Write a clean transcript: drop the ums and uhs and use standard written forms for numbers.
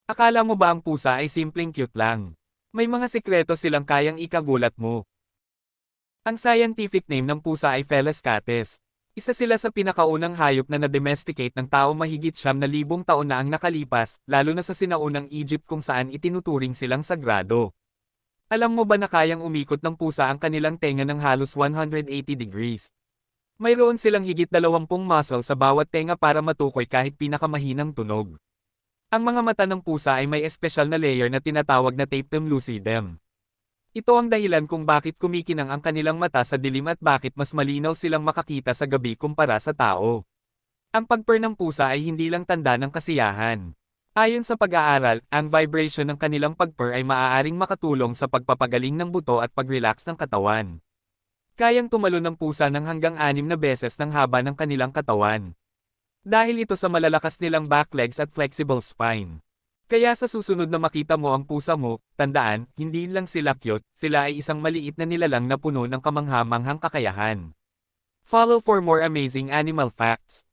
Akala mo ba ang pusa ay simpleng cute lang? May mga sikreto silang kayang ikagulat mo. Ang scientific name ng pusa ay Felis catus. Isa sila sa pinakaunang hayop na na-domesticate ng tao mahigit 9,000 taon na ang nakalipas, lalo na sa sinaunang Egypt kung saan itinuturing silang sagrado. Alam mo ba na kayang umikot ng pusa ang kanilang tenga ng halos 180 degrees? Mayroon silang higit 20 muscle sa bawat tenga para matukoy kahit pinakamahinang tunog. Ang mga mata ng pusa ay may espesyal na layer na tinatawag na tapetum lucidum. Ito ang dahilan kung bakit kumikinang ang kanilang mata sa dilim at bakit mas malinaw silang makakita sa gabi kumpara sa tao. Ang pagpurr ng pusa ay hindi lang tanda ng kasiyahan. Ayon sa pag-aaral, ang vibration ng kanilang pagpurr ay maaaring makatulong sa pagpapagaling ng buto at pag-relax ng katawan. Kayang tumalon ng pusa ng hanggang 6 na beses ng haba ng kanilang katawan. Dahil ito sa malalakas nilang back legs at flexible spine. Kaya sa susunod na makita mo ang pusa mo, tandaan, hindi lang sila cute, sila ay isang maliit na nilalang na puno ng kamangha-manghang kakayahan. Follow for more amazing animal facts.